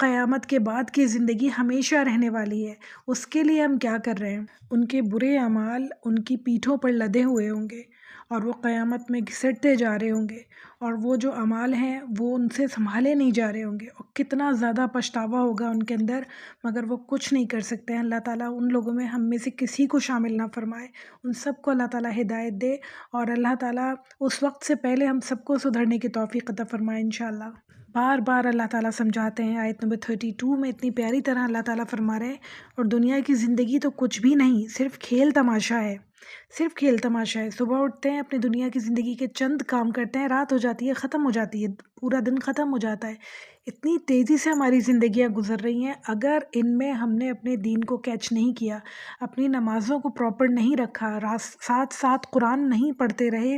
قیامت کے بعد کی زندگی ہمیشہ رہنے والی ہے، اس کے لیے ہم کیا کر رہے ہیں؟ ان کے برے اعمال ان کی پیٹھوں پر لدے ہوئے ہوں گے اور وہ قیامت میں گھسٹتے جا رہے ہوں گے، اور وہ جو اعمال ہیں وہ ان سے سنبھالے نہیں جا رہے ہوں گے، اور کتنا زیادہ پچھتاوا ہوگا ان کے اندر، مگر وہ کچھ نہیں کر سکتے ہیں۔ اللہ تعالیٰ ان لوگوں میں ہم میں سے کسی کو شامل نہ فرمائے، ان سب کو اللہ تعالیٰ ہدایت دے، اور اللہ تعالیٰ اس وقت سے پہلے ہم سب کو سدھرنے کی توفیق عطا فرمائے انشاءاللہ۔ بار بار اللہ تعالیٰ سمجھاتے ہیں، آیت نمبر 32 میں اتنی پیاری طرح اللہ تعالیٰ فرما رہے ہیں، اور دنیا کی زندگی تو کچھ بھی نہیں، صرف کھیل تماشا ہے، صرف کھیل تماشا ہے۔ صبح اٹھتے ہیں، اپنی دنیا کی زندگی کے چند کام کرتے ہیں، رات ہو جاتی ہے، ختم ہو جاتی ہے، پورا دن ختم ہو جاتا ہے۔ اتنی تیزی سے ہماری زندگیاں گزر رہی ہیں، اگر ان میں ہم نے اپنے دین کو کیچ نہیں کیا، اپنی نمازوں کو پراپر نہیں رکھا، ساتھ ساتھ قرآن نہیں پڑھتے رہے،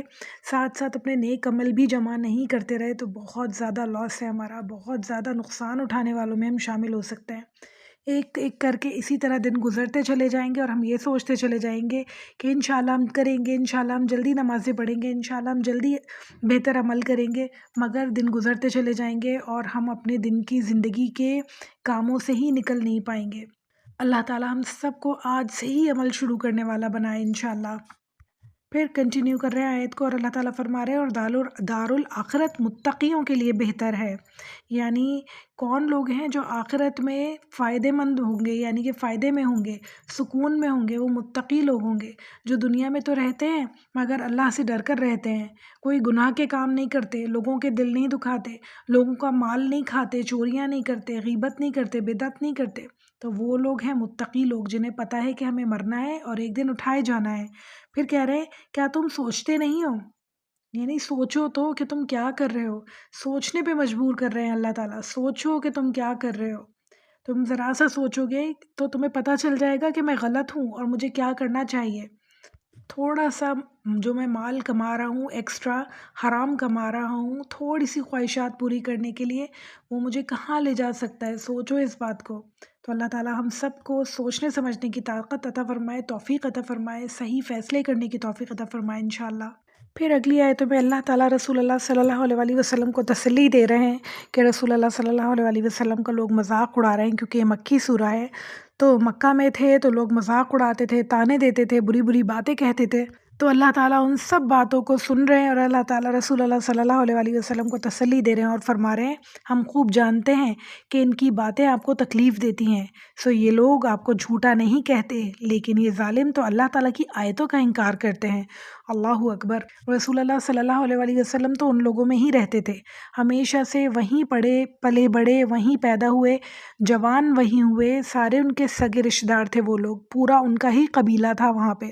ساتھ ساتھ اپنے نیک عمل بھی جمع نہیں کرتے رہے، تو بہت زیادہ لاس ہے ہمارا، بہت زیادہ نقصان اٹھانے والوں میں ہم شامل ہو سکتے ہیں۔ ایک ایک کر کے اسی طرح دن گزرتے چلے جائیں گے، اور ہم یہ سوچتے چلے جائیں گے کہ انشاءاللہ ہم کریں گے، انشاءاللہ ہم جلدی نمازیں پڑھیں گے، انشاءاللہ ہم جلدی بہتر عمل کریں گے، مگر دن گزرتے چلے جائیں گے اور ہم اپنے دن کی زندگی کے کاموں سے ہی نکل نہیں پائیں گے۔ اللہ تعالیٰ ہم سب کو آج سے ہی عمل شروع کرنے والا بنائے انشاءاللہ۔ پھر کنٹینیو کر رہے ہیں آیت کو، اور اللہ تعالیٰ فرما رہے ہیں، اور دار الآخرت متقیوں کے لیے بہتر ہے۔ یعنی کون لوگ ہیں جو آخرت میں فائدے مند ہوں گے، یعنی کہ فائدے میں ہوں گے، سکون میں ہوں گے، وہ متقی لوگ ہوں گے، جو دنیا میں تو رہتے ہیں مگر اللہ سے ڈر کر رہتے ہیں، کوئی گناہ کے کام نہیں کرتے، لوگوں کے دل نہیں دکھاتے، لوگوں کا مال نہیں کھاتے، چوریاں نہیں کرتے، غیبت نہیں کرتے، بدعت نہیں کرتے، تو وہ لوگ ہیں متقی لوگ، جنہیں پتہ ہے کہ ہمیں مرنا ہے اور ایک دن اٹھائے جانا ہے۔ پھر کہہ رہے ہیں، کیا تم سوچتے نہیں ہو؟ یعنی سوچو تو کہ تم کیا کر رہے ہو، سوچنے پہ مجبور کر رہے ہیں اللہ تعالیٰ، سوچو کہ تم کیا کر رہے ہو۔ تم ذرا سا سوچو گے تو تمہیں پتہ چل جائے گا کہ میں غلط ہوں اور مجھے کیا کرنا چاہیے۔ تھوڑا سا جو میں مال کما رہا ہوں، ایکسٹرا حرام کما رہا ہوں، تھوڑی سی خواہشات پوری کرنے کے لیے، وہ مجھے کہاں لے جا سکتا ہے، سوچو اس بات کو۔ تو اللہ تعالیٰ ہم سب کو سوچنے سمجھنے کی طاقت عطا فرمائے، توفیق عطا فرمائے، صحیح فیصلے کرنے کی توفیق عطا فرمائے انشاءاللہ۔ پھر اگلی آیتوں میں اللہ تعالیٰ رسول اللہ صلی اللہ علیہ وآلہ وسلم کو تسلی دے رہے ہیں کہ رسول اللہ صلی اللہ علیہ وآلہ وسلم کا لوگ مذاق اڑا رہے ہیں، کیونکہ یہ مکی سورہ ہے، تو مکہ میں تھے تو لوگ مذاق اڑاتے تھے، طعنے دیتے تھے، بری بری باتیں کہتے تھے، تو اللہ تعالیٰ ان سب باتوں کو سن رہے ہیں، اور اللہ تعالیٰ رسول اللہ صلی اللہ علیہ وآلہ وسلم کو تسلی دے رہے ہیں اور فرما رہے ہیں، ہم خوب جانتے ہیں کہ ان کی باتیں آپ کو تکلیف دیتی ہیں، سو یہ لوگ آپ کو جھوٹا نہیں کہتے، لیکن یہ ظالم تو اللہ تعالیٰ کی آیتوں کا انکار کرتے ہیں۔ اللہ اکبر۔ رسول اللہ صلی اللہ علیہ وآلہ وسلم تو ان لوگوں میں ہی رہتے تھے، ہمیشہ سے وہیں پڑے پلے بڑے، وہیں پیدا ہوئے، جوان وہیں ہوئے، سارے ان کے سگے رشتہ دار تھے، وہ لوگ پورا ان کا ہی قبیلہ تھا وہاں پہ۔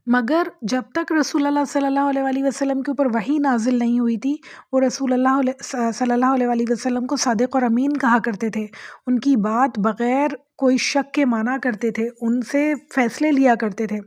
مگر جب تک رسول اللہ صلی اللہ علیہ وآلہ وسلم کے اوپر وحی نازل نہیں ہوئی تھی، وہ رسول اللہ صلی اللہ علیہ وآلہ وسلم کو صادق اور امین کہا کرتے تھے، ان کی بات بغیر کوئی شک کے مانا کرتے تھے، ان سے فیصلے لیا کرتے تھے۔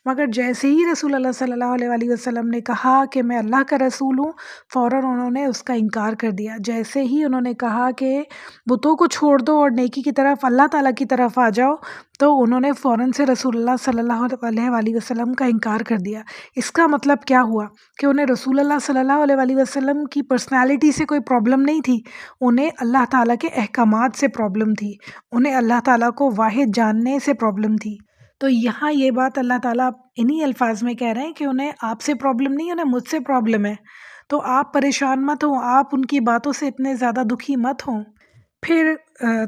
مگر جیسے ہی رسول اللہ صلی اللہ علیہ وآلہ وسلم نے کہا کہ میں اللہ کا رسول ہوں، فوراً انہوں نے اس کا انکار کر دیا۔ جیسے ہی انہوں نے کہا کہ بتوں کو چھوڑ دو اور نیکی کی طرف، اللہ تعالیٰ کی طرف آ جاؤ، تو انہوں نے فوراً سے رسول اللہ صلی اللہ علیہ وآلہ وسلم کا انکار کر دیا۔ اس کا مطلب کیا ہوا کہ انہیں رسول اللہ صلی اللہ علیہ وآلہ وسلم کی پرسنالٹی سے کوئی پرابلم نہیں تھی، انہیں اللہ تعالیٰ کے احکامات سے پرابلم تھی، انہیں اللہ تعالیٰ کو واحد جاننے سے پرابلم تھی۔ تو یہاں یہ بات اللہ تعالیٰ انہی الفاظ میں کہہ رہے ہیں کہ انہیں آپ سے پرابلم نہیں، انہیں مجھ سے پرابلم ہے، تو آپ پریشان مت ہوں، آپ ان کی باتوں سے اتنے زیادہ دکھی مت ہوں۔ پھر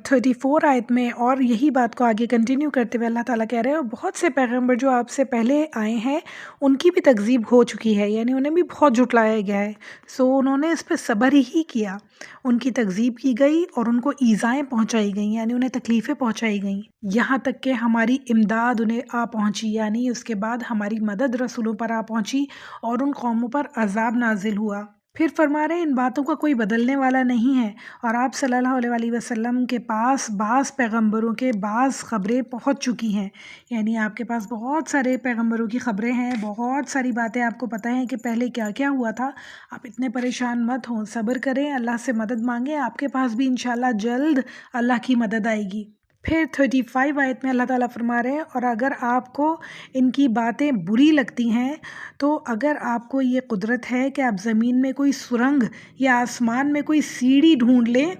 34 آیت میں اور یہی بات کو آگے کنٹینیو کرتے ہوئے اللہ تعالیٰ کہہ رہے ہیں، اور بہت سے پیغمبر جو آپ سے پہلے آئے ہیں ان کی بھی تکذیب ہو چکی ہے، یعنی انہیں بھی بہت جھٹلایا گیا ہے، سو انہوں نے اس پہ صبر ہی کیا، ان کی تکذیب کی گئی اور ان کو ایذائیں پہنچائی گئیں، یعنی انہیں تکلیفیں پہنچائی گئیں، یہاں تک کہ ہماری امداد انہیں آ پہنچی، یعنی اس کے بعد ہماری مدد رسولوں پر آ پہنچی اور ان قوموں پر عذاب نازل ہوا۔ پھر فرما رہے ہیں ان باتوں کا کوئی بدلنے والا نہیں ہے، اور آپ صلی اللہ علیہ وآلہ وسلم کے پاس بعض پیغمبروں کے بعض خبریں پہنچ چکی ہیں، یعنی آپ کے پاس بہت سارے پیغمبروں کی خبریں ہیں، بہت ساری باتیں آپ کو پتہ ہیں کہ پہلے کیا کیا ہوا تھا۔ آپ اتنے پریشان مت ہوں، صبر کریں، اللہ سے مدد مانگیں، آپ کے پاس بھی انشاءاللہ جلد اللہ کی مدد آئے گی۔ پھر 35 آیت میں اللہ تعالیٰ فرما رہے ہیں اور اگر آپ کو ان کی باتیں بری لگتی ہیں تو اگر آپ کو یہ قدرت ہے کہ آپ زمین میں کوئی سرنگ یا آسمان میں کوئی سیڑھی ڈھونڈ لیں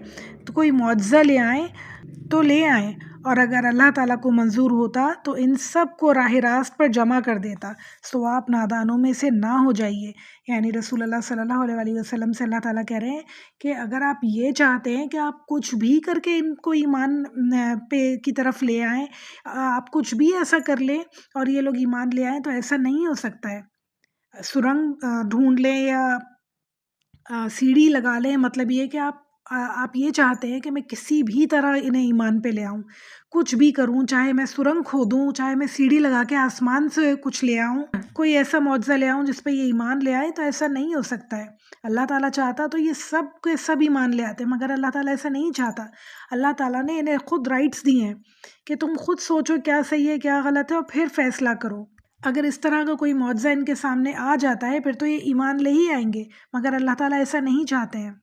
تو کوئی معجزہ لے آئیں تو لے آئیں، اور اگر اللہ تعالیٰ کو منظور ہوتا تو ان سب کو راہ راست پر جمع کر دیتا، سو آپ نادانوں میں سے نہ ہو جائیے۔ یعنی رسول اللہ صلی اللہ علیہ وآلہ وسلم سے اللہ تعالیٰ کہہ رہے ہیں کہ اگر آپ یہ چاہتے ہیں کہ آپ کچھ بھی کر کے ان کو ایمان پہ کی طرف لے آئیں، آپ کچھ بھی ایسا کر لیں اور یہ لوگ ایمان لے آئیں، تو ایسا نہیں ہو سکتا ہے۔ سرنگ ڈھونڈ لیں یا سیڑھی لگا لیں، مطلب یہ کہ آپ یہ چاہتے ہیں کہ میں کسی بھی طرح انہیں ایمان پہ لے آؤں، کچھ بھی کروں، چاہے میں سرنگ کھودوں، چاہے میں سیڑھی لگا کے آسمان سے کچھ لے آؤں، کوئی ایسا معجزہ لے آؤں جس پہ یہ ایمان لے آئے، تو ایسا نہیں ہو سکتا ہے۔ اللہ تعالیٰ چاہتا تو یہ سب کے سب ایمان لے آتے، مگر اللہ تعالیٰ ایسا نہیں چاہتا۔ اللہ تعالیٰ نے انہیں خود رائٹس دی ہیں کہ تم خود سوچو کیا صحیح ہے کیا غلط ہے اور پھر فیصلہ کرو۔ اگر اس طرح کا کوئی معجزہ ان کے سامنے آ جاتا ہے پھر تو یہ ایمان لے ہی آئیں گے، مگر اللہ تعالیٰ ایسا نہیں چاہتے ہیں۔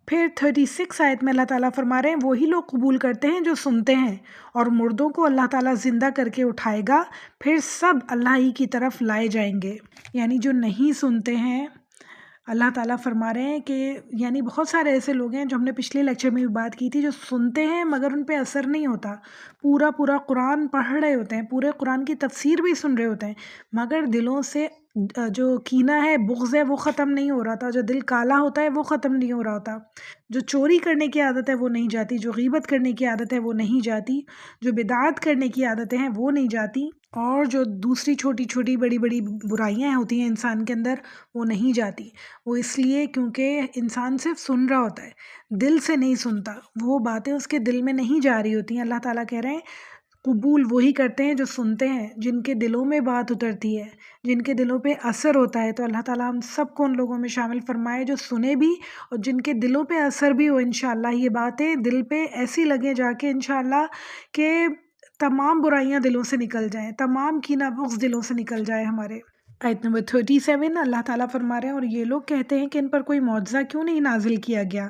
پھر 36 آیت میں اللہ تعالیٰ فرما رہے ہیں وہی لوگ قبول کرتے ہیں جو سنتے ہیں، اور مردوں کو اللہ تعالیٰ زندہ کر کے اٹھائے گا، پھر سب اللہ ہی کی طرف لائے جائیں گے۔ یعنی جو نہیں سنتے ہیں، اللہ تعالیٰ فرما رہے ہیں کہ یعنی بہت سارے ایسے لوگ ہیں جو ہم نے پچھلے لیکچر میں بھی بات کی تھی، جو سنتے ہیں مگر ان پہ اثر نہیں ہوتا، پورا قرآن پڑھ رہے ہوتے ہیں، پورے قرآن کی تفسیر بھی سن رہے ہوتے ہیں، مگر دلوں سے جو کینہ ہے، بغض ہے، وہ ختم نہیں ہو رہا تھا، جو دل کالا ہوتا ہے وہ ختم نہیں ہو رہا ہوتا، جو چوری کرنے کی عادت ہے وہ نہیں جاتی، جو غیبت کرنے کی عادت ہے وہ نہیں جاتی، جو بدعات کرنے کی عادتیں ہیں وہ نہیں جاتی، اور جو دوسری چھوٹی چھوٹی بڑی بڑی برائیاں ہوتی ہیں انسان کے اندر وہ نہیں جاتی۔ وہ اس لیے کیونکہ انسان صرف سن رہا ہوتا ہے، دل سے نہیں سنتا، وہ باتیں اس کے دل میں نہیں جا رہی ہوتی ہیں۔ اللہ تعالیٰ کہہ رہے ہیں قبول وہی کرتے ہیں جو سنتے ہیں، جن کے دلوں میں بات اترتی ہے، جن کے دلوں پہ اثر ہوتا ہے۔ تو اللہ تعالیٰ ہم سب کو ان لوگوں میں شامل فرمائے جو سنے بھی اور جن کے دلوں پہ اثر بھی ہو، انشاءاللہ یہ باتیں دل پہ ایسی لگیں جا کے انشاءاللہ کہ تمام برائیاں دلوں سے نکل جائیں، تمام کینہ بغض دلوں سے نکل جائے ہمارے۔ آیت نمبر 37 اللہ تعالیٰ فرما رہے ہیں اور یہ لوگ کہتے ہیں کہ ان پر کوئی معجزہ کیوں نہیں نازل کیا گیا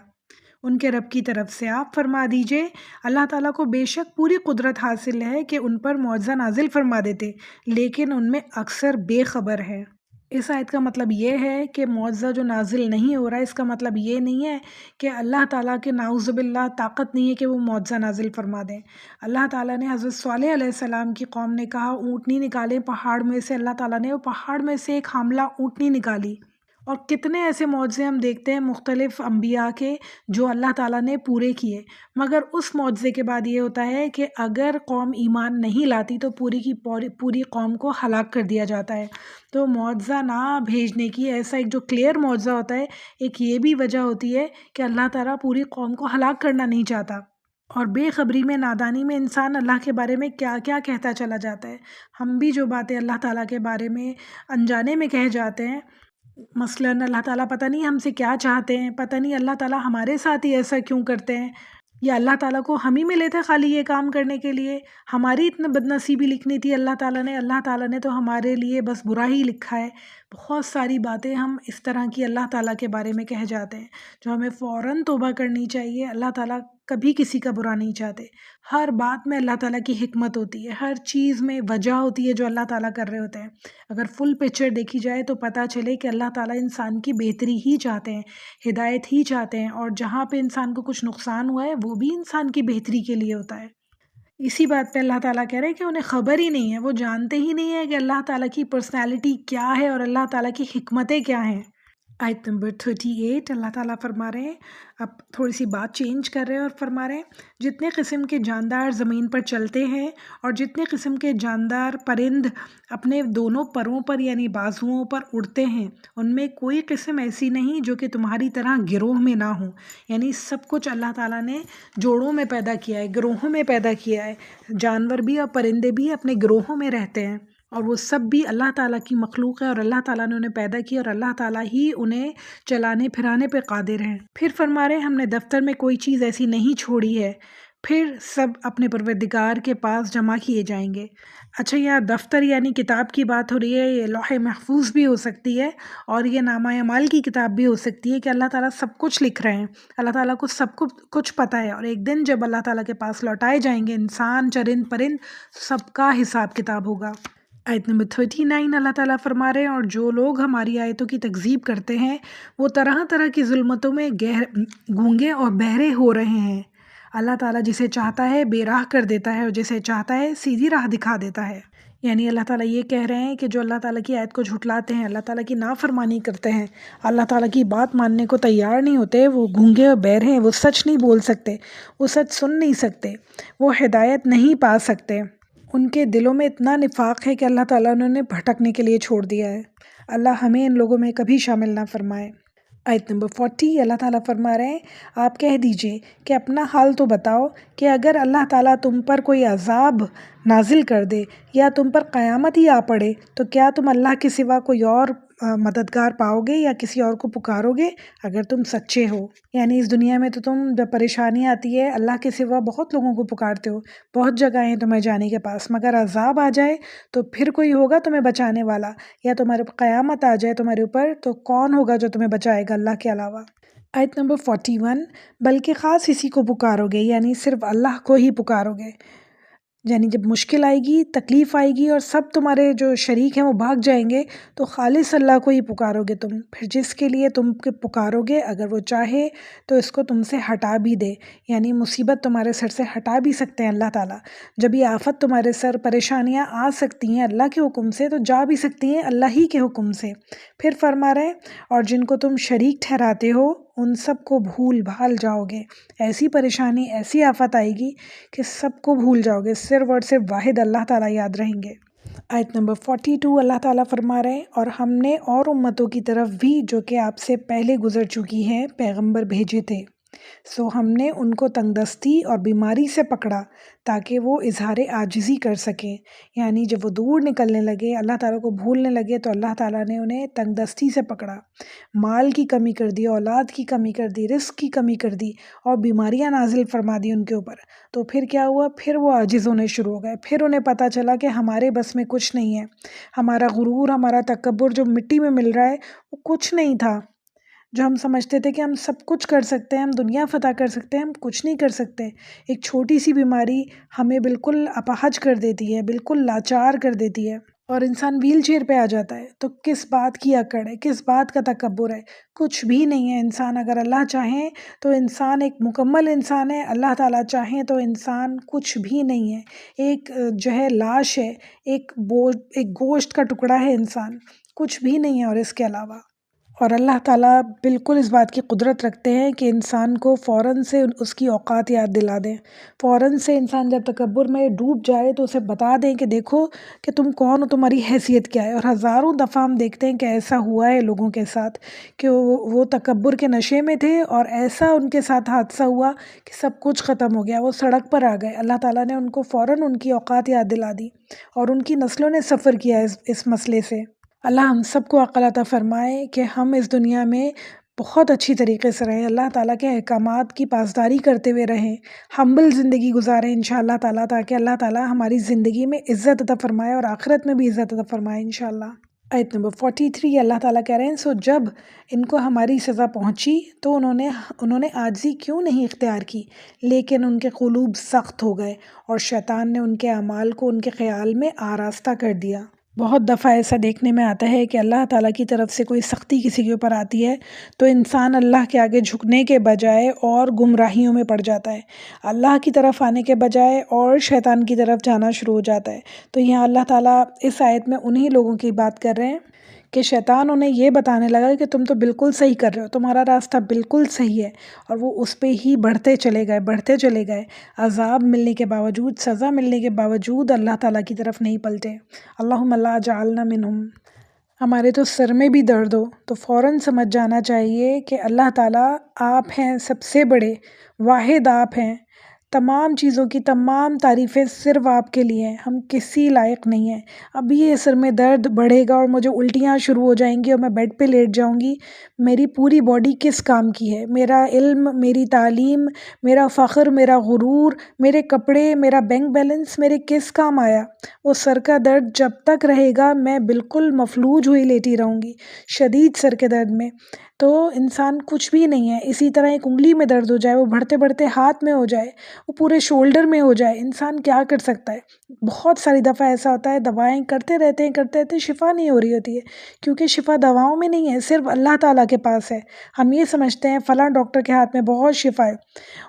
ان کے رب کی طرف سے۔ آپ فرما دیجئے اللہ تعالیٰ کو بے شک پوری قدرت حاصل ہے کہ ان پر معجزہ نازل فرما دیتے، لیکن ان میں اکثر بے خبر ہے۔ اس آیت کا مطلب یہ ہے کہ معجزہ جو نازل نہیں ہو رہا ہے، اس کا مطلب یہ نہیں ہے کہ اللہ تعالیٰ کے نعوذ باللہ طاقت نہیں ہے کہ وہ معجزہ نازل فرما دیں۔ اللہ تعالیٰ نے حضرت صالح علیہ السلام کی قوم نے کہا اونٹنی نکالیں پہاڑ میں سے، اللہ تعالیٰ نے وہ پہاڑ میں سے ایک حاملہ اونٹنی نکالی، اور کتنے ایسے معجزے ہم دیکھتے ہیں مختلف انبیاء کے جو اللہ تعالیٰ نے پورے کیے، مگر اس معجزے کے بعد یہ ہوتا ہے کہ اگر قوم ایمان نہیں لاتی تو پوری کی پوری قوم کو ہلاک کر دیا جاتا ہے۔ تو معجزہ نہ بھیجنے کی ایسا ایک جو کلیئر معجزہ ہوتا ہے، ایک یہ بھی وجہ ہوتی ہے کہ اللہ تعالیٰ پوری قوم کو ہلاک کرنا نہیں چاہتا، اور بے خبری میں نادانی میں انسان اللہ کے بارے میں کیا کیا کہتا چلا جاتا ہے۔ ہم بھی جو باتیں اللہ تعالیٰ کے بارے میں انجانے میں کہہ جاتے ہیں، مثلاً اللہ تعالیٰ پتہ نہیں ہم سے کیا چاہتے ہیں، پتہ نہیں اللہ تعالیٰ ہمارے ساتھ ہی ایسا کیوں کرتے ہیں، یا اللہ تعالیٰ کو ہم ہی ملے تھے خالی یہ کام کرنے کے لیے، ہماری اتنا بدنصیبی لکھنی تھی اللہ تعالیٰ نے تو ہمارے لیے بس برا ہی لکھا ہے۔ بہت ساری باتیں ہم اس طرح کی اللہ تعالیٰ کے بارے میں کہہ جاتے ہیں جو ہمیں فوراً توبہ کرنی چاہیے۔ اللہ تعالیٰ کبھی کسی کا برا نہیں چاہتے، ہر بات میں اللہ تعالیٰ کی حکمت ہوتی ہے، ہر چیز میں وجہ ہوتی ہے جو اللہ تعالیٰ کر رہے ہوتے ہیں۔ اگر فل پکچر دیکھی جائے تو پتہ چلے کہ اللہ تعالیٰ انسان کی بہتری ہی چاہتے ہیں، ہدایت ہی چاہتے ہیں، اور جہاں پہ انسان کو کچھ نقصان ہوا ہے وہ بھی انسان کی بہتری کے لیے ہوتا ہے۔ اسی بات پہ اللہ تعالیٰ کہہ رہے ہیں کہ انہیں خبر ہی نہیں ہے، وہ جانتے ہی نہیں ہے کہ اللہ تعالیٰ کی پرسنالٹی کیا ہے اور اللہ تعالیٰ کی حکمتیں کیا ہیں۔ آیت نمبر 38 اللہ تعالیٰ فرما رہے ہیں، اب تھوڑی سی بات چینج کر رہے ہیں اور فرما رہے ہیں جتنے قسم کے جاندار زمین پر چلتے ہیں اور جتنے قسم کے جاندار پرند اپنے دونوں پروں پر یعنی بازوؤں پر اڑتے ہیں، ان میں کوئی قسم ایسی نہیں جو کہ تمہاری طرح گروہ میں نہ ہوں۔ یعنی سب کچھ اللہ تعالیٰ نے جوڑوں میں پیدا کیا ہے، گروہوں میں پیدا کیا ہے، جانور بھی اور پرندے بھی اپنے گروہوں میں رہتے ہیں، اور وہ سب بھی اللہ تعالیٰ کی مخلوق ہے، اور اللہ تعالیٰ نے انہیں پیدا کیا، اور اللہ تعالیٰ ہی انہیں چلانے پھرانے پہ قادر ہیں۔ پھر فرما رہے ہیں ہم نے دفتر میں کوئی چیز ایسی نہیں چھوڑی ہے۔ پھر سب اپنے پروردگار کے پاس جمع کیے جائیں گے۔ اچھا، یہ دفتر یعنی کتاب کی بات ہو رہی ہے، یہ لوح محفوظ بھی ہو سکتی ہے اور یہ نامہ اعمال کی کتاب بھی ہو سکتی ہے کہ اللہ تعالیٰ سب کچھ لکھ رہے ہیں، اللہ تعالیٰ کو سب کچھ پتہ ہے، اور ایک دن جب اللہ تعالیٰ کے پاس لوٹائے جائیں گے انسان چرند پرند، سب کا حساب کتاب ہوگا۔ آیت نمبر 39 اللہ تعالیٰ فرما رہے ہیں، اور جو لوگ ہماری آیتوں کی تکذیب کرتے ہیں وہ طرح طرح کی ظلمتوں میں گونگے اور بہرے ہو رہے ہیں۔ اللہ تعالیٰ جسے چاہتا ہے بے راہ کر دیتا ہے اور جسے چاہتا ہے سیدھی راہ دکھا دیتا ہے۔ یعنی اللہ تعالیٰ یہ کہہ رہے ہیں کہ جو اللہ تعالیٰ کی آیت کو جھٹلاتے ہیں، اللہ تعالیٰ کی نافرمانی کرتے ہیں، اللہ تعالیٰ کی بات ماننے کو تیار نہیں ہوتے، وہ گونگے اور بہرے ہیں، وہ سچ نہیں بول سکتے، وہ سچ سن نہیں سکتے، وہ ہدایت نہیں پا سکتے، ان کے دلوں میں اتنا نفاق ہے کہ اللہ تعالیٰ انہیں بھٹکنے کے لیے چھوڑ دیا ہے۔ اللہ ہمیں ان لوگوں میں کبھی شامل نہ فرمائے۔ آیت نمبر 40 اللہ تعالیٰ فرما رہے ہیں، آپ کہہ دیجئے کہ اپنا حال تو بتاؤ کہ اگر اللہ تعالیٰ تم پر کوئی عذاب نازل کر دے یا تم پر قیامت ہی آ پڑے تو کیا تم اللہ کے سوا کوئی اور مددگار پاؤ گے یا کسی اور کو پکارو گے اگر تم سچے ہو؟ یعنی اس دنیا میں تو تم جب پریشانی آتی ہے اللہ کے سوا بہت لوگوں کو پکارتے ہو، بہت جگہیں ہیں تمہیں جانے کے پاس، مگر عذاب آ جائے تو پھر کوئی ہوگا تمہیں بچانے والا، یا تمہارے قیامت آ جائے تمہارے اوپر تو کون ہوگا جو تمہیں بچائے گا اللہ کے علاوہ؟ آیت نمبر 41 بلکہ خاص اسی کو پکارو گے، یعنی صرف اللہ کو ہی پکارو گے، یعنی جب مشکل آئے گی، تکلیف آئے گی اور سب تمہارے جو شریک ہیں وہ بھاگ جائیں گے تو خالص اللہ کو ہی پکارو گے تم، پھر جس کے لیے تم پکارو گے اگر وہ چاہے تو اس کو تم سے ہٹا بھی دے، یعنی مصیبت تمہارے سر سے ہٹا بھی سکتے ہیں اللہ تعالیٰ۔ جب یہ آفت تمہارے سر، پریشانیاں آ سکتی ہیں اللہ کے حکم سے تو جا بھی سکتی ہیں اللہ ہی کے حکم سے۔ پھر فرما رہے ہیں، اور جن کو تم شریک ٹھہراتے ہو ان سب کو بھول بھال جاؤ گے، ایسی پریشانی ایسی آفت آئے گی کہ سب کو بھول جاؤ گے، صرف اور صرف واحد اللہ تعالیٰ یاد رہیں گے۔ آیت نمبر 42 اللہ تعالیٰ فرما رہے ہیں، اور ہم نے اور امتوں کی طرف بھی جو کہ آپ سے پہلے گزر چکی ہیں پیغمبر بھیجے تھے، سو ہم نے ان کو تنگ دستی اور بیماری سے پکڑا تاکہ وہ اظہار عاجزی کر سکیں، یعنی جب وہ دور نکلنے لگے، اللہ تعالیٰ کو بھولنے لگے تو اللہ تعالیٰ نے انہیں تنگ دستی سے پکڑا، مال کی کمی کر دی، اولاد کی کمی کر دی، رزق کی کمی کر دی اور بیماریاں نازل فرما دی ان کے اوپر۔ تو پھر کیا ہوا؟ پھر وہ عاجز ہونے شروع ہو گئے، پھر انہیں پتہ چلا کہ ہمارے بس میں کچھ نہیں ہے، ہمارا غرور، ہمارا تکبر جو مٹی میں مل رہا ہے وہ کچھ نہیں تھا، جو ہم سمجھتے تھے کہ ہم سب کچھ کر سکتے ہیں، ہم دنیا فتح کر سکتے ہیں، ہم کچھ نہیں کر سکتے۔ ایک چھوٹی سی بیماری ہمیں بالکل اپاہج کر دیتی ہے، بالکل لاچار کر دیتی ہے اور انسان ویل چیئر پہ آ جاتا ہے۔ تو کس بات کی اکڑ ہے، کس بات کا تکبر ہے؟ کچھ بھی نہیں ہے۔ انسان اگر اللہ چاہیں تو انسان ایک مکمل انسان ہے، اللہ تعالیٰ چاہیں تو انسان کچھ بھی نہیں ہے، ایک جو ہے لاش ہے، ایک گوشت کا ٹکڑا ہے انسان، کچھ بھی نہیں ہے اور اس کے علاوہ۔ اور اللہ تعالیٰ بالکل اس بات کی قدرت رکھتے ہیں کہ انسان کو فوراً سے اس کی اوقات یاد دلا دیں، فوراً سے انسان جب تکبر میں ڈوب جائے تو اسے بتا دیں کہ دیکھو کہ تم کون ہو، تمہاری حیثیت کیا ہے۔ اور ہزاروں دفعہ ہم دیکھتے ہیں کہ ایسا ہوا ہے لوگوں کے ساتھ کہ وہ تکبر کے نشے میں تھے اور ایسا ان کے ساتھ حادثہ ہوا کہ سب کچھ ختم ہو گیا، وہ سڑک پر آ گئے، اللہ تعالیٰ نے ان کو فوراً ان کی اوقات یاد دلا دی اور ان کی نسلوں نے سفر کیا اس مسئلے سے۔ اللہ ہم سب کو عقل عطا فرمائے کہ ہم اس دنیا میں بہت اچھی طریقے سے رہیں، اللہ تعالیٰ کے احکامات کی پاسداری کرتے ہوئے رہیں، ہمبل زندگی گزاریں انشاءاللہ تعالیٰ، تاکہ اللہ تعالیٰ ہماری زندگی میں عزت عطا فرمائے اور آخرت میں بھی عزت عطا فرمائے انشاءاللہ۔ آیت نمبر 43 اللہ تعالیٰ کہہ رہے ہیں، سو جب ان کو ہماری سزا پہنچی تو انہوں نے عاجزی کیوں نہیں اختیار کی، لیکن ان کے قلوب سخت ہو گئے اور شیطان نے ان کے اعمال کو ان کے خیال میں آراستہ کر دیا۔ بہت دفعہ ایسا دیکھنے میں آتا ہے کہ اللہ تعالیٰ کی طرف سے کوئی سختی کسی کے اوپر آتی ہے تو انسان اللہ کے آگے جھکنے کے بجائے اور گمراہیوں میں پڑ جاتا ہے، اللہ کی طرف آنے کے بجائے اور شیطان کی طرف جانا شروع ہو جاتا ہے۔ تو یہاں اللہ تعالیٰ اس آیت میں انہی لوگوں کی بات کر رہے ہیں کہ شیطان انہیں یہ بتانے لگا کہ تم تو بالکل صحیح کر رہے ہو، تمہارا راستہ بالکل صحیح ہے، اور وہ اس پہ ہی بڑھتے چلے گئے، عذاب ملنے کے باوجود، سزا ملنے کے باوجود اللہ تعالیٰ کی طرف نہیں پلٹے۔ اللہم لا جعلنا منہم۔ ہمارے تو سر میں بھی درد ہو تو فوراً سمجھ جانا چاہیے کہ اللہ تعالیٰ آپ ہیں سب سے بڑے، واحد آپ ہیں، تمام چیزوں کی تمام تعریفیں صرف آپ کے لیے ہیں، ہم کسی لائق نہیں ہیں۔ اب یہ سر میں درد بڑھے گا اور مجھے الٹیاں شروع ہو جائیں گی اور میں بیڈ پہ لیٹ جاؤں گی، میری پوری باڈی کس کام کی ہے؟ میرا علم، میری تعلیم، میرا فخر، میرا غرور، میرے کپڑے، میرا بینک بیلنس میرے کس کام آیا؟ وہ سر کا درد جب تک رہے گا میں بالکل مفلوج ہوئی لیٹی رہوں گی، شدید سر کے درد میں۔ تو انسان کچھ بھی نہیں ہے۔ اسی طرح ایک انگلی میں درد ہو جائے، وہ بڑھتے بڑھتے ہاتھ میں ہو جائے، وہ پورے شولڈر میں ہو جائے، انسان کیا کر سکتا ہے؟ بہت ساری دفعہ ایسا ہوتا ہے دوائیں کرتے رہتے ہیں شفا نہیں ہو رہی ہوتی ہے، کیونکہ شفا دواؤں میں نہیں ہے، صرف اللہ تعالیٰ کے پاس ہے۔ ہم یہ سمجھتے ہیں فلاں ڈاکٹر کے ہاتھ میں بہت شفا ہے،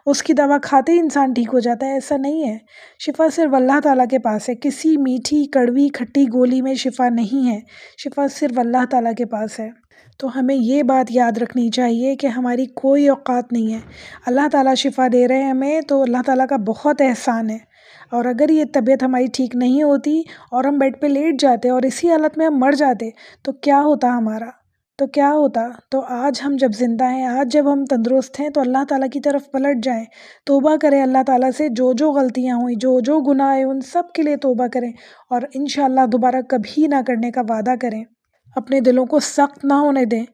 اس کی دوا کھاتے ہی انسان ٹھیک ہو جاتا ہے، ایسا نہیں ہے۔ شفا صرف اللہ تعالیٰ کے پاس ہے، کسی میٹھی کڑوی کھٹی گولی میں شفا نہیں ہے، شفا صرف اللہ تعالیٰ کے پاس ہے۔ تو ہمیں یہ بات یاد رکھنی چاہیے کہ ہماری کوئی اوقات نہیں ہے، اللہ تعالیٰ شفا دے رہے ہیں ہمیں تو اللہ تعالیٰ کا بہت احسان ہے۔ اور اگر یہ طبیعت ہماری ٹھیک نہیں ہوتی اور ہم بیڈ پہ لیٹ جاتے اور اسی حالت میں ہم مر جاتے تو کیا ہوتا ہمارا؟ تو کیا ہوتا؟ تو آج ہم جب زندہ ہیں، آج جب ہم تندرست ہیں تو اللہ تعالیٰ کی طرف پلٹ جائیں، توبہ کریں اللہ تعالیٰ سے، جو جو غلطیاں ہوئیں، جو جو گناہ ہیں ان سب کے لیے توبہ کریں اور انشاءاللہ دوبارہ کبھی نہ کرنے کا وعدہ کریں۔ اپنے دلوں کو سخت نہ ہونے دیں،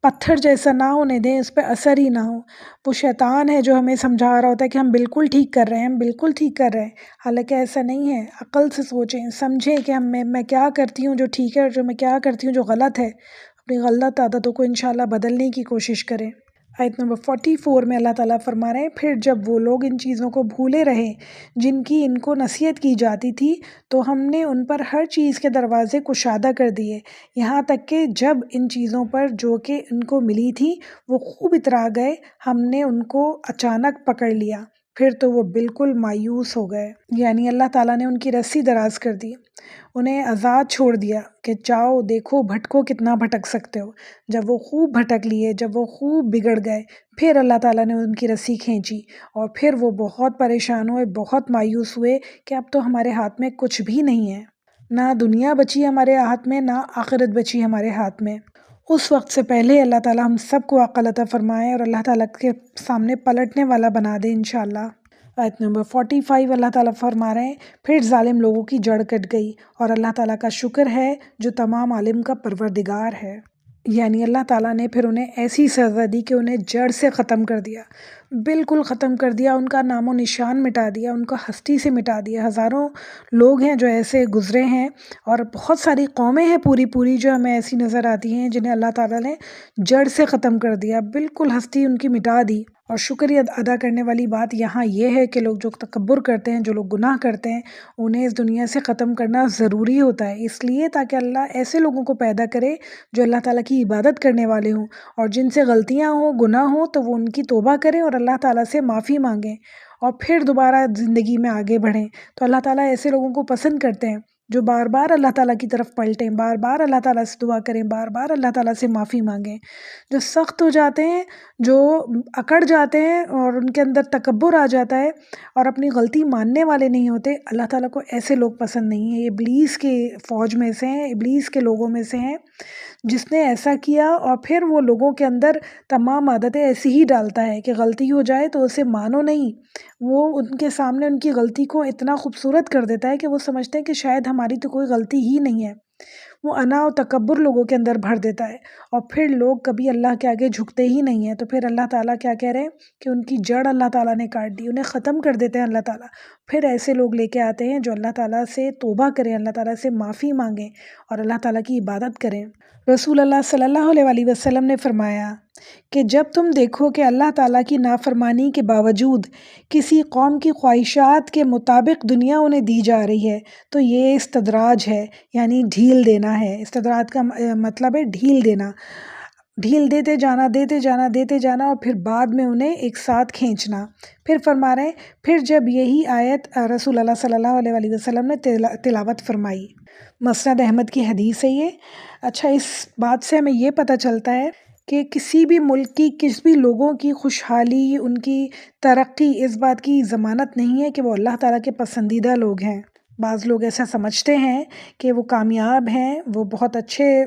پتھر جیسا نہ ہونے دیں، اس پہ اثر ہی نہ ہو۔ وہ شیطان ہے جو ہمیں سمجھا رہا ہوتا ہے کہ ہم بالکل ٹھیک کر رہے ہیں، ہم بالکل ٹھیک کر رہے ہیں، حالانکہ ایسا نہیں ہے۔ عقل سے سوچیں، سمجھیں کہ میں کیا کرتی ہوں جو ٹھیک ہے اور جو میں کیا کرتی ہوں جو غلط ہے، اپنی غلط عادتوں کو انشاءاللہ بدلنے کی کوشش کریں۔ آیت نمبر 44 میں اللہ تعالیٰ فرما رہے ہیں، پھر جب وہ لوگ ان چیزوں کو بھولے رہے جن کی ان کو نصیحت کی جاتی تھی تو ہم نے ان پر ہر چیز کے دروازے کشادہ کر دیے، یہاں تک کہ جب ان چیزوں پر جو کہ ان کو ملی تھی وہ خوب اترا گئے، ہم نے ان کو اچانک پکڑ لیا، پھر تو وہ بالکل مایوس ہو گئے۔ یعنی اللہ تعالیٰ نے ان کی رسی دراز کر دی، انہیں آزاد چھوڑ دیا کہ جاؤ دیکھو بھٹکو کتنا بھٹک سکتے ہو۔ جب وہ خوب بھٹک لیے، جب وہ خوب بگڑ گئے، پھر اللہ تعالیٰ نے ان کی رسی کھینچی اور پھر وہ بہت پریشان ہوئے، بہت مایوس ہوئے کہ اب تو ہمارے ہاتھ میں کچھ بھی نہیں ہے، نہ دنیا بچی ہمارے ہاتھ میں، نہ آخرت بچی ہمارے ہاتھ میں۔ اس وقت سے پہلے اللہ تعالیٰ ہم سب کو عقل عطا فرمائے اور اللہ تعالیٰ کے سامنے پلٹنے والا بنا دے انشاءاللہ۔ آیت نمبر 45 اللہ تعالیٰ فرما رہے ہیں، پھر ظالم لوگوں کی جڑ کٹ گئی اور اللہ تعالیٰ کا شکر ہے جو تمام عالم کا پروردگار ہے۔ یعنی اللہ تعالیٰ نے پھر انہیں ایسی سزا دی کہ انہیں جڑ سے ختم کر دیا، بالکل ختم کر دیا، ان کا نام و نشان مٹا دیا، ان کا ہستی سے مٹا دیا۔ ہزاروں لوگ ہیں جو ایسے گزرے ہیں اور بہت ساری قومیں ہیں پوری جو ہمیں ایسی نظر آتی ہیں جنہیں اللہ تعالیٰ نے جڑ سے ختم کر دیا، بالکل ہستی ان کی مٹا دی۔ اور شکریہ ادا کرنے والی بات یہاں یہ ہے کہ لوگ جو تکبر کرتے ہیں، جو لوگ گناہ کرتے ہیں، انہیں اس دنیا سے ختم کرنا ضروری ہوتا ہے، اس لیے تاکہ اللہ ایسے لوگوں کو پیدا کرے جو اللہ تعالیٰ کی عبادت کرنے والے ہوں اور جن سے غلطیاں ہوں، گناہ ہوں تو وہ ان کی توبہ کریں اور اللہ تعالیٰ سے معافی مانگیں اور پھر دوبارہ زندگی میں آگے بڑھیں۔ تو اللہ تعالیٰ ایسے لوگوں کو پسند کرتے ہیں جو بار بار اللہ تعالیٰ کی طرف پلٹیں، بار بار اللہ تعالیٰ سے دعا کریں، بار بار اللہ تعالیٰ سے معافی مانگیں۔ جو سخت ہو جاتے ہیں، جو اکڑ جاتے ہیں اور ان کے اندر تکبر آ جاتا ہے اور اپنی غلطی ماننے والے نہیں ہوتے، اللہ تعالیٰ کو ایسے لوگ پسند نہیں ہیں۔ یہ ابلیس کے فوج میں سے ہیں، ابلیس کے لوگوں میں سے ہیں، جس نے ایسا کیا اور پھر وہ لوگوں کے اندر تمام عادتیں ایسی ہی ڈالتا ہے کہ غلطی ہو جائے تو اسے مانو نہیں، وہ ان کے سامنے ان کی غلطی کو اتنا خوبصورت کر دیتا ہے کہ وہ سمجھتے ہیں کہ شاید ہماری تو کوئی غلطی ہی نہیں ہے۔ وہ انا و تکبر لوگوں کے اندر بھر دیتا ہے اور پھر لوگ کبھی اللہ کے آگے جھکتے ہی نہیں ہیں۔ تو پھر اللہ تعالیٰ کیا کہہ رہے ہیں کہ ان کی جڑ اللہ تعالیٰ نے کاٹ دی، انہیں ختم کر دیتے ہیں اللہ تعالیٰ۔ پھر ایسے لوگ لے کے آتے ہیں جو اللہ تعالیٰ سے توبہ کریں، اللہ تعالیٰ سے معافی مانگیں اور اللہ تعالیٰ کی عبادت کریں۔ رسول اللہ صلی اللہ علیہ وسلم نے فرمایا کہ جب تم دیکھو کہ اللہ تعالیٰ کی نافرمانی کے باوجود کسی قوم کی خواہشات کے مطابق دنیا انہیں دی جا رہی ہے تو یہ استدراج ہے، یعنی ڈھیل دینا ہے۔ استدراج کا مطلب ہے ڈھیل دینا، ڈھیل دیتے جانا دیتے جانا دیتے جانا اور پھر بعد میں انہیں ایک ساتھ کھینچنا۔ پھر فرما رہے ہیں، پھر جب یہی آیت رسول اللہ صلی اللہ علیہ وسلم نے تلاوت فرمائی، مسند احمد کی حدیث ہے یہ۔ اچھا، اس بات سے ہمیں یہ پتہ چلتا ہے کہ کسی بھی ملک کی، کسی بھی لوگوں کی خوشحالی، ان کی ترقی اس بات کی ضمانت نہیں ہے کہ وہ اللہ تعالیٰ کے پسندیدہ لوگ ہیں۔ بعض لوگ ایسا سمجھتے ہیں کہ وہ کامیاب ہیں، وہ بہت اچھے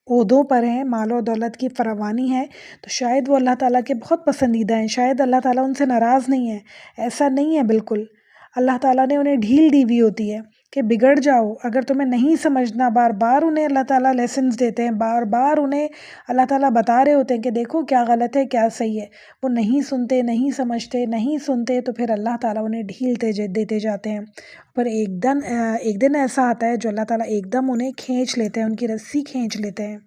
عہدوں پر ہیں، مال و دولت کی فراوانی ہے، تو شاید وہ اللہ تعالیٰ کے بہت پسندیدہ ہیں، شاید اللہ تعالیٰ ان سے ناراض نہیں ہے۔ ایسا نہیں ہے بالکل، اللہ تعالیٰ نے انہیں ڈھیل دی ہوئی ہوتی ہے کہ بگڑ جاؤ، اگر تمہیں نہیں سمجھنا، بار بار انہیں اللہ تعالیٰ لیسنز دیتے ہیں، بار بار انہیں اللہ تعالیٰ بتا رہے ہوتے ہیں کہ دیکھو کیا غلط ہے کیا صحیح ہے، وہ نہیں سنتے، نہیں سمجھتے، نہیں سنتے، تو پھر اللہ تعالیٰ انہیں ڈھیل دیتے جاتے ہیں۔ پر ایک دن ایسا آتا ہے جو اللہ تعالیٰ ایک دم انہیں کھینچ لیتے ہیں، ان کی رسی کھینچ لیتے ہیں۔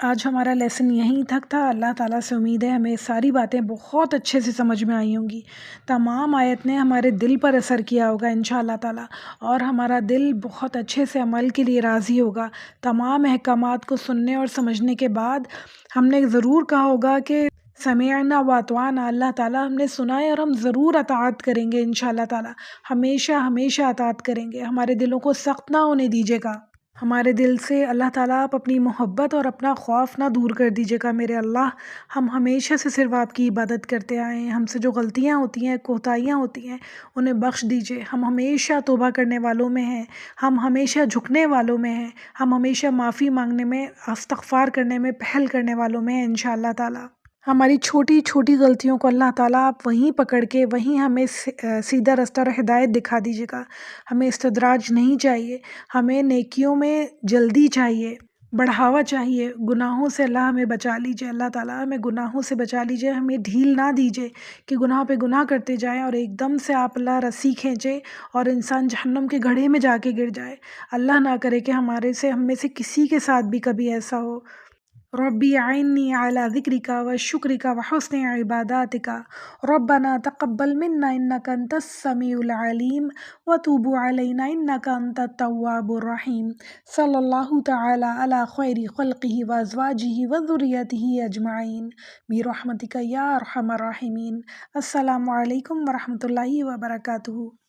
آج ہمارا لیسن یہیں تک تھا۔ اللہ تعالیٰ سے امید ہے ہمیں ساری باتیں بہت اچھے سے سمجھ میں آئی ہوں گی، تمام آیت نے ہمارے دل پر اثر کیا ہوگا انشاءاللہ تعالیٰ، اور ہمارا دل بہت اچھے سے عمل کے لیے راضی ہوگا۔ تمام احکامات کو سننے اور سمجھنے کے بعد ہم نے ضرور کہا ہوگا کہ سمعنا واطعنا، اللہ تعالیٰ ہم نے سنا ہے اور ہم ضرور اطاعت کریں گے انشاءاللہ تعالیٰ، ہمیشہ ہمیشہ اطاعت کریں گے۔ ہمارے دلوں کو سخت نہ ہونے دیجیے گا، ہمارے دل سے اللہ تعالیٰ آپ اپنی محبت اور اپنا خوف نہ دور کر دیجیے گا میرے اللہ۔ ہم ہمیشہ سے صرف آپ کی عبادت کرتے آئے ہیں، ہم سے جو غلطیاں ہوتی ہیں، کوتاہیاں ہوتی ہیں، انہیں بخش دیجیے۔ ہم ہمیشہ توبہ کرنے والوں میں ہیں، ہم ہمیشہ جھکنے والوں میں ہیں، ہم ہمیشہ معافی مانگنے میں، استغفار کرنے میں، پہل کرنے والوں میں ہیں انشاءاللہ تعالیٰ۔ ہماری چھوٹی چھوٹی غلطیوں کو اللہ تعالیٰ آپ وہیں پکڑ کے وہیں ہمیں سیدھا رستہ اور ہدایت دکھا دیجیے گا۔ ہمیں استدراج نہیں چاہیے، ہمیں نیکیوں میں جلدی چاہیے، بڑھاوا چاہیے۔ گناہوں سے اللہ ہمیں بچا لیجیے، اللہ تعالیٰ ہمیں گناہوں سے بچا لیجیے، ہمیں ڈھیل نہ دیجیے کہ گناہ پہ گناہ کرتے جائیں اور ایک دم سے آپ اللہ رسی کھینچے اور انسان جہنم کے گڑھے میں جا کے گر جائے۔ اللہ نہ کرے کہ ہم میں سے کسی کے ساتھ بھی کبھی ایسا ہو۔ ربی اعنی علی ذکرک و شکرک و حسن عباداتک، ربنا تقبل منا انک انت السمیع العلیم وتوب علینا انک انت التواب الرحیم، صلی اللہ تعالی علی خیر خلقہ و ازواجہ و ذریتہ اجمعین برحمتک یا ارحم الراحمین۔ السلام علیکم ورحمۃ اللہ وبرکاتہ۔